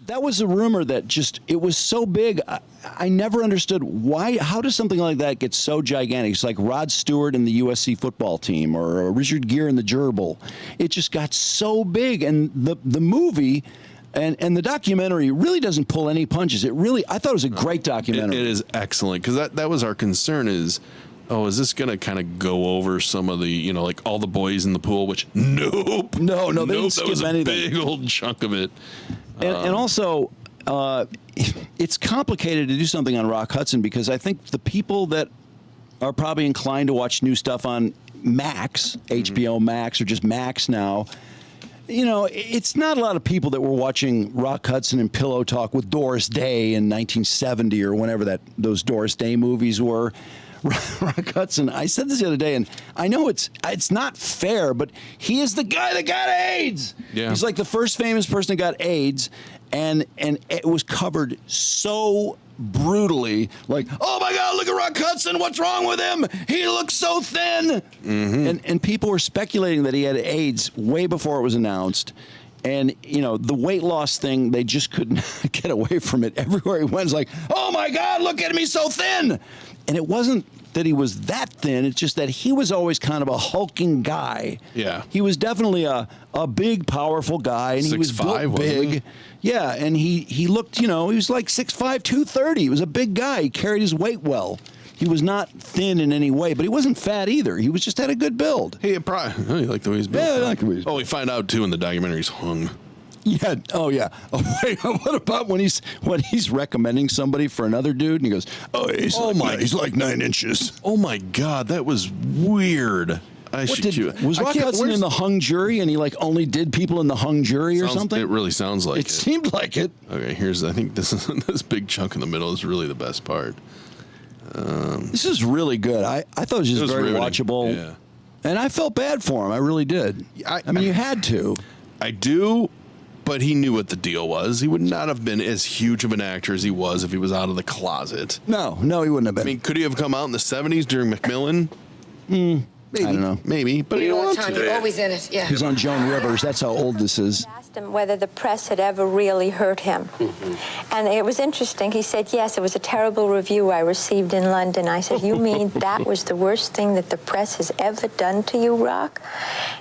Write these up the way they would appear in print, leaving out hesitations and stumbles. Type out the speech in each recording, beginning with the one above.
that was a rumor that it was so big. I never understood why. How does something like that get so gigantic? It's like Rod Stewart and the USC football team, or Richard Gere and the Gerbil. It just got so big, and the movie and the documentary really doesn't pull any punches. I thought it was a great documentary. It is excellent, because that was our concern is, is this going to kind of go over some of the, like all the boys in the pool, which nope. No, they didn't skip that was anything. A big old chunk of it. And also, it's complicated to do something on Rock Hudson, because I think the people that are probably inclined to watch new stuff on Max, HBO Max, or just Max now, it's not a lot of people that were watching Rock Hudson and Pillow Talk with Doris Day in 1970 or whenever those Doris Day movies were. Rock Hudson, I said this the other day, and I know it's not fair, but he is the guy that got AIDS. Yeah. He's like the first famous person that got AIDS, and it was covered so brutally, like, oh my God, look at Rock Hudson, what's wrong with him? He looks so thin. And people were speculating that he had AIDS way before it was announced. And, the weight loss thing, they just couldn't get away from it. Everywhere he went, it's like, oh my God, look at him, he's so thin. And it wasn't that he was that thin, it's just that he was always kind of a hulking guy. Yeah. He was definitely a big, powerful guy, and he was built big. He? Yeah, and he looked, he was like 6'5", 230. He was a big guy. He carried his weight well. He was not thin in any way, but he wasn't fat either. He was just had a good build. Hey, probably, you like the way he's built. Yeah, I like the way he's built. Oh, we find out, too, in the documentary he's hung. Yeah. Oh, yeah. Oh, wait. What about when he's recommending somebody for another dude, and he goes, he's like 9 inches. Oh my God, that was weird. Was Rock Hudson in the hung jury, and he only did people in the hung jury or something? It really sounds like it. It seemed like it. Okay, I think this big chunk in the middle is really the best part. This is really good. I thought it was just very riveting. Watchable. Yeah. And I felt bad for him. I really did. I mean, you had to. I do. But he knew what the deal was. He would not have been as huge of an actor as he was if he was out of the closet. No, he wouldn't have been. I mean, could he have come out in the 70s during Macmillan? Maybe. I don't know. Maybe, but he all the time. You're always in it. Yeah. He's on Joan Rivers. That's how old this is. Asked him whether the press had ever really hurt him. And it was interesting. He said, yes, it was a terrible review I received in London. I said, you mean that was the worst thing that the press has ever done to you, Rock?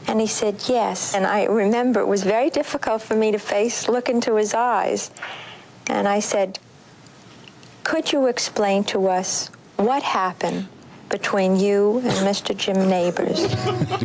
And he said, yes. And I remember it was very difficult for me to look into his eyes. And I said, could you explain to us what happened between you and Mr. Jim Nabors?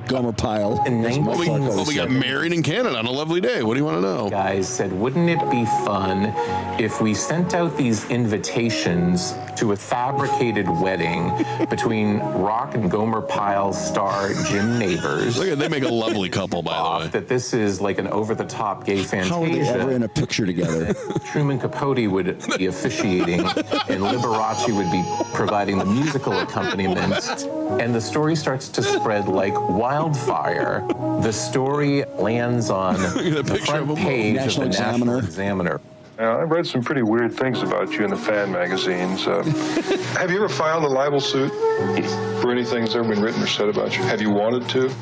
Gomer Pyle. In we got married in Canada on a lovely day. What do you want to know? Guys said, wouldn't it be fun if we sent out these invitations to a fabricated wedding between Rock and Gomer Pyle star Jim Nabors? Look at, they make a lovely couple, by the way. That this is like an over-the-top gay fantasia. How are they ever in a picture together? Truman Capote would be officiating, and Liberace would be providing the musical accompaniment. And the story starts to spread like wildfire. The story lands on the front page of the National Examiner. I've read some pretty weird things about you in the fan magazines. Have you ever filed a libel suit for anything that's ever been written or said about you? Have you wanted to?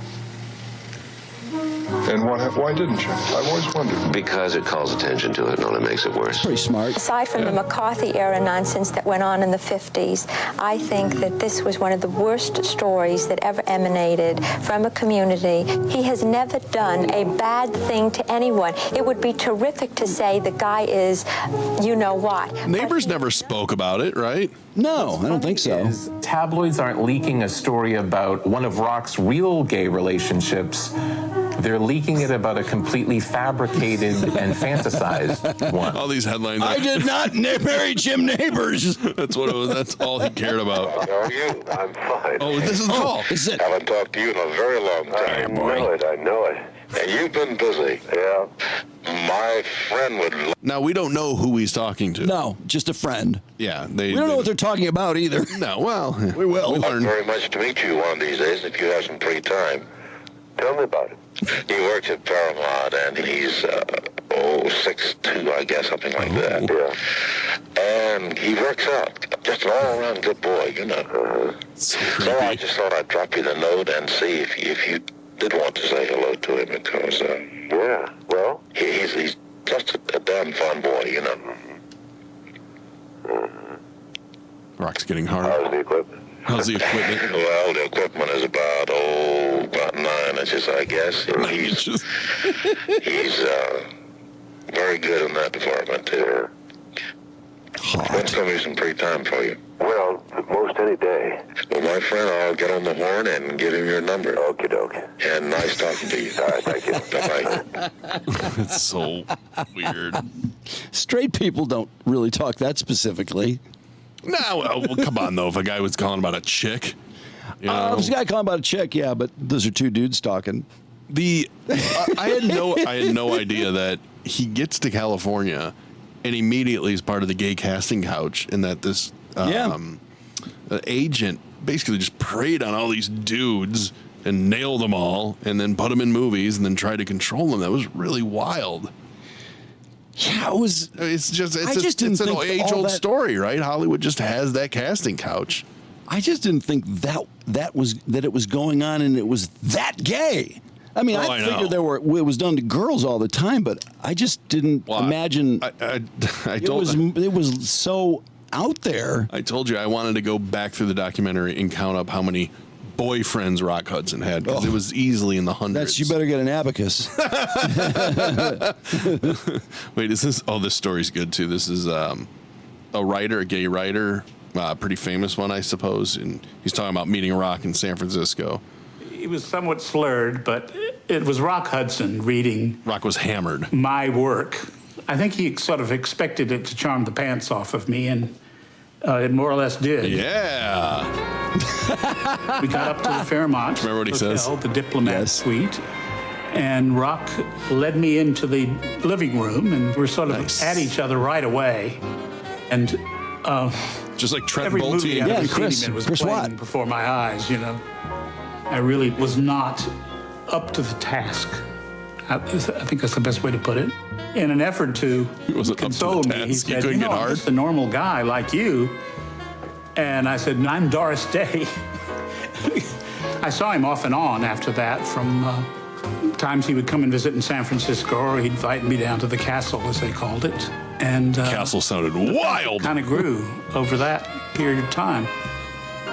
And why didn't you? I've always wondered. Because it calls attention to it and only makes it worse. Pretty smart. Aside from the McCarthy-era nonsense that went on in the 50s, I think that this was one of the worst stories that ever emanated from a community. He has never done a bad thing to anyone. It would be terrific to say the guy is you-know-what. Neighbors never spoke about it, right? No, I don't think so. Tabloids aren't leaking a story about one of Rock's real gay relationships. They're leaking it about a completely fabricated and fantasized one. All these headlines. I did not marry Jim Neighbors. That's what it was. That's all he cared about. How are you? I'm fine. Oh, this is the call. Is it? Haven't talked to you in a very long time. I know it. And you've been busy. Yeah. My friend would... Now, we don't know who he's talking to. No, just a friend. Yeah. We don't know what they're talking about either. No, well, we will. I'd like very much to meet you one of these days if you have some free time. Tell me about it. He works at Paramount, and he's, 6'2", I guess, something like that. Yeah. And he works out. Just an all-around good boy, you know. So I just thought I'd drop you the note and see if you did want to say hello to him, because, yeah, well, he's just a damn fun boy, you know. Rock's getting hard. How's the equipment? How's the equipment? Well, the equipment is about 9 inches, I guess. He's very good in that department, too. When's going to be some free time for you? Well, most any day. Well, my friend, I'll get on the horn and give him your number. Okie doke. And nice talking to you. All right, thank you. Bye-bye. That's so weird. Straight people don't really talk that specifically. No, well, come on, though. If a guy was calling about a chick. You know? There's a guy calling about a chick, yeah, but those are two dudes talking. I had no idea that he gets to California and immediately is part of the gay casting couch, and that this agent basically just preyed on all these dudes and nailed them all, and then put them in movies, and then tried to control them. That was really wild. Yeah, it was. It's didn't an think age-old story, right? Hollywood just has that casting couch. I just didn't think that it was going on and it was that gay. I mean, I figured it was done to girls all the time, but I just didn't imagine. It was so out there. I told you I wanted to go back through the documentary and count up how many boyfriends Rock Hudson had, because it was easily in the hundreds. You better get an abacus. Wait, is this? Oh, this story's good too. This is a gay writer, pretty famous one, I suppose, and he's talking about meeting Rock in San Francisco. He was somewhat slurred, but it was Rock Hudson reading. Rock was hammered. My work. I think he sort of expected it to charm the pants off of me, and it more or less did. Yeah. We got up to the Fairmont Remember what he Hotel, says? the Diplomat Suite, and Rock led me into the living room, and we're sort of at each other right away. And just like Trent every Bolte movie and I've Chris- seen him in was Chris playing Watt. before my eyes, you know. I really was not up to the task. I think that's the best way to put it. In an effort to console me, he said, couldn't get I'm hard. just a normal guy like you. And I said, I'm Doris Day. I saw him off and on after that from times he would come and visit in San Francisco, or he'd invite me down to the castle, as they called it. And Castle sounded wild. Kind of grew over that period of time.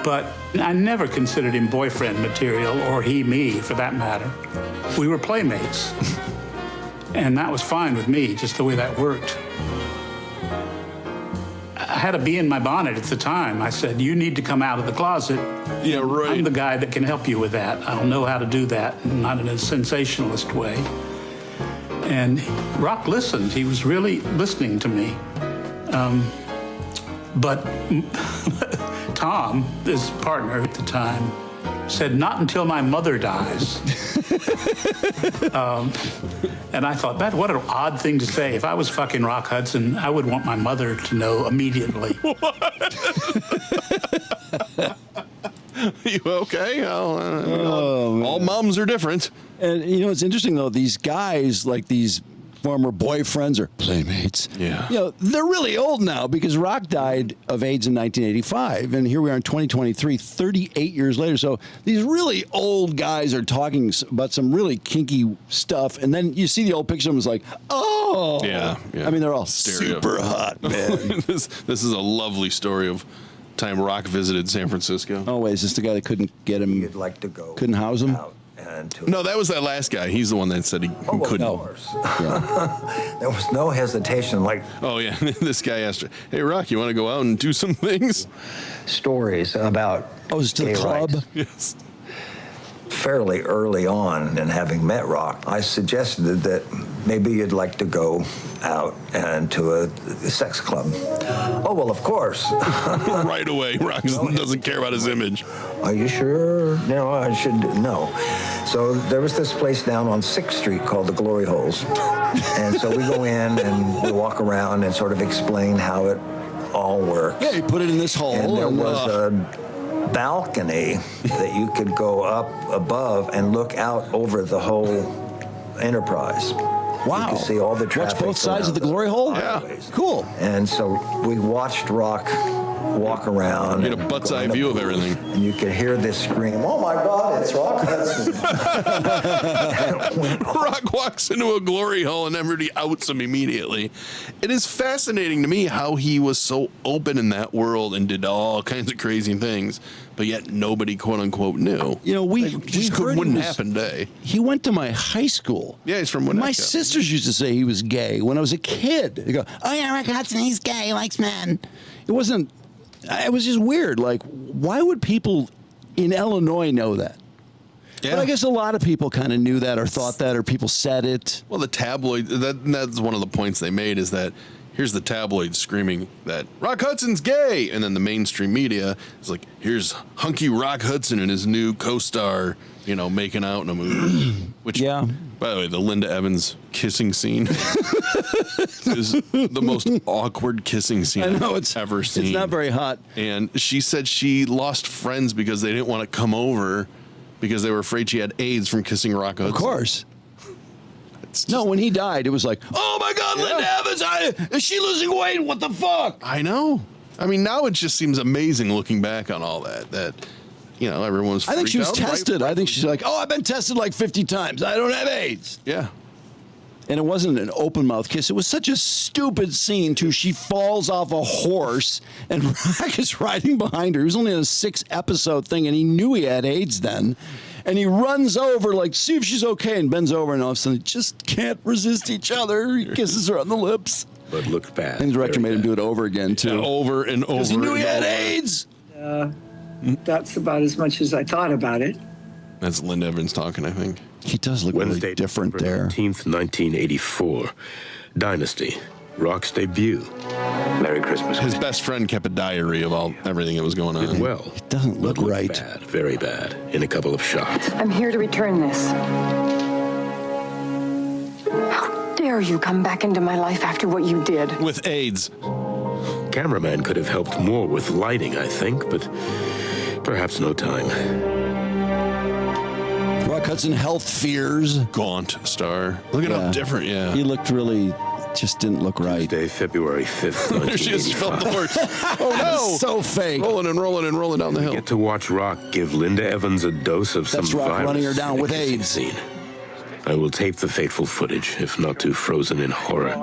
But I never considered him boyfriend material, or he me, for that matter. We were playmates. And that was fine with me, just the way that worked. I had a bee in my bonnet at the time. I said, you need to come out of the closet. Yeah, right. I'm the guy that can help you with that. I'll know how to do that, not in a sensationalist way. And Rock listened. He was really listening to me. But Tom, his partner at the time, said, not until my mother dies. And I thought, what an odd thing to say. If I was fucking Rock Hudson, I would want my mother to know immediately. You okay? All moms are different. And you know, it's interesting though. These guys, like these former boyfriends or playmates, they're really old now, because Rock died of AIDS in 1985, and here we are in 2023, 38 years later. So these really old guys are talking about some really kinky stuff, and then you see the old picture of them, it's like, oh, yeah. I mean, they're all Stereo. super hot, man. This is a lovely story of time Rock visited San Francisco. Oh wait, is this the guy that couldn't get him? You'd like to go. Couldn't house him. No, that was that last guy. He's the one that said he couldn't. Of course. There was no hesitation. Like, oh yeah, this guy asked her, "Hey Rock, you want to go out and do some things?" stories about it's to the gay club. rights. Yes. Fairly early on, in having met Rock, I suggested that maybe you'd like to go out and to a sex club. Oh, well, of course. Right away, Rock doesn't care about his image. Are you sure? No, I should no. So there was this place down on 6th Street called the Glory Holes. And so we go in and we walk around and sort of explain how it all works. Yeah, you put it in this hole. And there was a balcony that you could go up above and look out over the whole enterprise. Wow. You could see all the traffic. Watch both sides of the glory hole? highways. Cool. And so we watched Rock walk around. Get a butt's eye view of everything. And you could hear this scream, oh my God, it's Rock Hudson. Rock walks into a glory hole and everybody outs him immediately. It is fascinating to me how he was so open in that world and did all kinds of crazy things, but yet nobody, quote unquote, knew. You know, we heard wouldn't he was- happen today. He went to my high school. Yeah, he's from Winnetka. My sisters used to say he was gay when I was a kid. They go, "Oh yeah, Rock Hudson, he's gay, he likes men." It wasn't. It was just weird. Like, why would people in Illinois know that? Yeah. But I guess a lot of people kind of knew that or thought that or people said it. Well, the tabloid, that's one of the points they made is that here's the tabloid screaming that Rock Hudson's gay. And then the mainstream media is like, here's hunky Rock Hudson and his new co-star, you know, making out in a movie. Which, Yeah. by the way, the Linda Evans kissing scene is the most awkward kissing scene I know I've ever seen. It's not very hot. And she said she lost friends because they didn't want to come over because they were afraid she had AIDS from kissing Rock Hudson. Of course. It's just- No, when he died, it was like, oh my God, Linda Evans, is she losing weight? What the fuck? I know. I mean, now it just seems amazing looking back on all that. That, you know, everyone was. I think she was freaked out, tested. I think she's like, oh, I've been tested like 50 times. I don't have AIDS. Yeah. And it wasn't an open mouth kiss. It was such a stupid scene, too. She falls off a horse, and Rock is riding behind her. He was only on a 6-episode thing, and he knew he had AIDS then. And he runs over, like, see if she's okay, and bends over, and all of a sudden, they just can't resist each other. He kisses her on the lips. But looked bad. And the director very made him do bad. it over again, too. Yeah, over and over. Because he knew he and had over. AIDS. That's about as much as I thought about it. That's Linda Evans talking, I think. He does look Wednesday, really different December there. 19th, 1984. Dynasty. Rock's debut. Merry Christmas. His best friend kept a diary of everything that was going on. Well, It doesn't look but looked right. bad, very bad, in a couple of shots. I'm here to return this. How dare you come back into my life after what you did? With AIDS. Cameraman could have helped more with lighting, I think, but perhaps no time. Rock Hudson health fears. Gaunt star. Look at how different, yeah. He looked really, just didn't look right. Tuesday, February 5th, There she is, fell off the 1985. horse. Oh no! So fake. Rolling and rolling and rolling down the hill. Get to watch Rock give Linda Evans a dose of That's some Rock virus running her down in a with kissing AIDS. Scene. I will tape the fateful footage, if not too frozen in horror,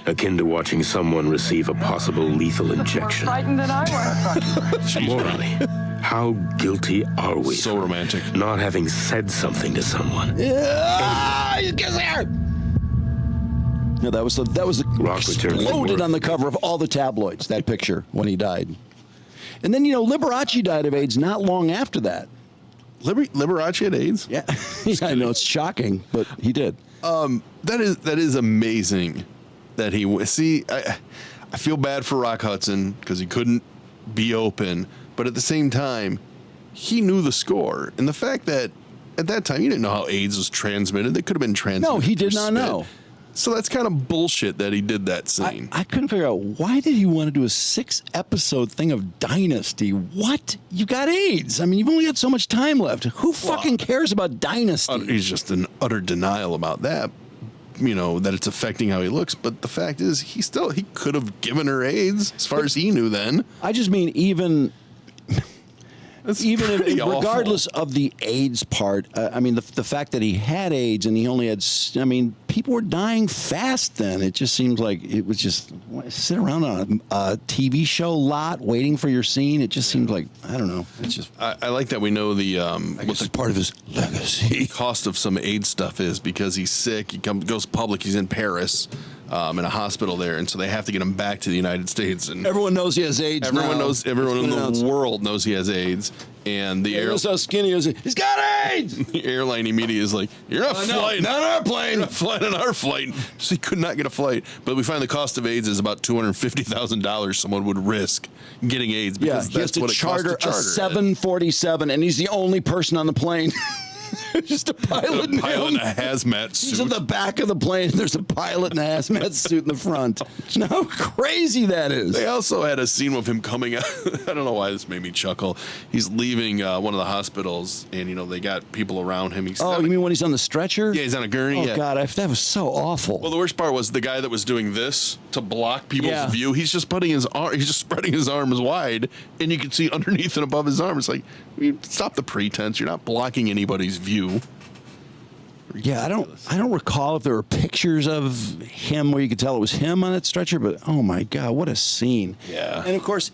akin to watching someone receive a possible lethal injection. Frightened than I was. Morally, how guilty are we? So romantic. Not having said something to someone. He's kissing her. No, that was the Rock returned to exploded work. on the cover of all the tabloids. That picture when he died, and then Liberace died of AIDS not long after that. Liberace had AIDS? Yeah, I know it's shocking, but he did. That is amazing that he see. I feel bad for Rock Hudson because he couldn't be open, but at the same time, he knew the score, and the fact that at that time you didn't know how AIDS was transmitted. They could have been transmitted. No, he did through not spit. know. So that's kind of bullshit that he did that scene. I couldn't figure out why did he want to do a 6-episode thing of Dynasty? What? You got AIDS. I mean, you've only got so much time left. Who fucking cares about Dynasty? He's just in utter denial about that. You know, that it's affecting how he looks. But the fact is, he could have given her AIDS as far as he knew then. I just mean even pretty awful. regardless of the AIDS part, I mean, the fact that he had AIDS and he only had, I mean, people were dying fast then. It just seems like it was just sit around on a TV show lot waiting for your scene. It just seems like, I don't know. It's just, I like that we know the what the part of his legacy. cost of some AIDS stuff is because he's sick. He goes public. He's in Paris. In a hospital there, and so they have to get him back to the United States. And Everyone knows he has AIDS. everyone now. knows. Everyone It's in been the announced. world knows he has AIDS. And the Notice how skinny he is. He's got AIDS. the airline immediately is like, "You're not flying. Not on our plane. You're not flying on our flight." So he could not get a flight. But we find the cost of AIDS is about $250,000. Someone would risk getting AIDS Yeah, because he has that's to what it costs charter to charter a 747, and he's the only person on the plane. Just a pilot. A pilot in a hazmat suit. He's in the back of the plane. There's a pilot in a hazmat suit in the front. Know how crazy that is. They also had a scene with him coming out. I don't know why this made me chuckle. He's leaving one of the hospitals, and they got people around him. You mean when he's on the stretcher? Yeah, he's on a gurney. Oh yeah. God, that was so awful. Well, the worst part was the guy that was doing this to block people's view. He's just putting his arm. He's just spreading his arms wide, and you can see underneath and above his arm. It's like, stop the pretense. You're not blocking anybody's view. Yeah, I don't recall if there were pictures of him where you could tell it was him on that stretcher, but oh my God, what a scene. Yeah. And of course,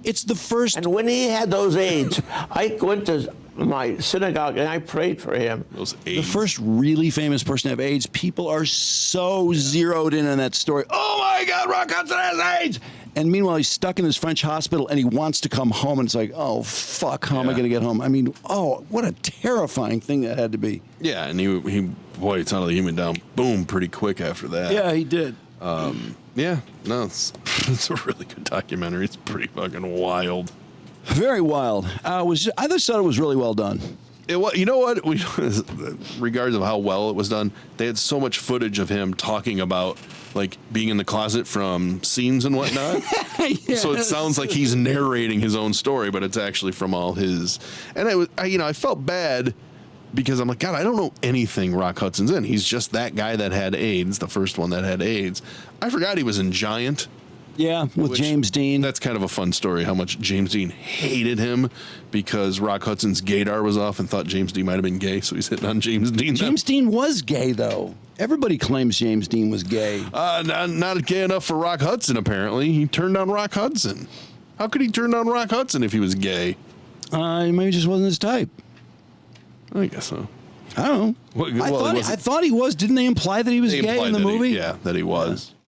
it's the first. And when he had those AIDS, I went to my synagogue and I prayed for him. Those The AIDS. first really famous person to have AIDS, people are so zeroed in on that story. Oh my God, Rock Hudson has AIDS! And meanwhile, he's stuck in this French hospital and he wants to come home. And it's like, oh, fuck, how am I going to get home? I mean, oh, what a terrifying thing that had to be. Yeah, and he boy, it's out of the human down. Boom, pretty quick after that. Yeah, he did. Yeah, no, it's a really good documentary. It's pretty fucking wild. Very wild. I just thought it was really well done. It was, you know what? Regardless of how well it was done, they had so much footage of him talking about like being in the closet from scenes and whatnot. Yes. So it sounds like he's narrating his own story, but it's actually from all his. And I felt bad because I'm like, God, I don't know anything Rock Hudson's in. He's just that guy that had AIDS, the first one that had AIDS. I forgot he was in Giant. Yeah, with James Dean. That's kind of a fun story, how much James Dean hated him because Rock Hudson's gaydar was off and thought James Dean might have been gay, so he's hitting on James Dean. James Dean was gay, though. Everybody claims James Dean was gay. Not gay enough for Rock Hudson, apparently. He turned on Rock Hudson. How could he turn down Rock Hudson if he was gay? Maybe just wasn't his type. I guess so. I don't know. I thought he was. Didn't they imply that he was gay in the movie? Yeah, that he was.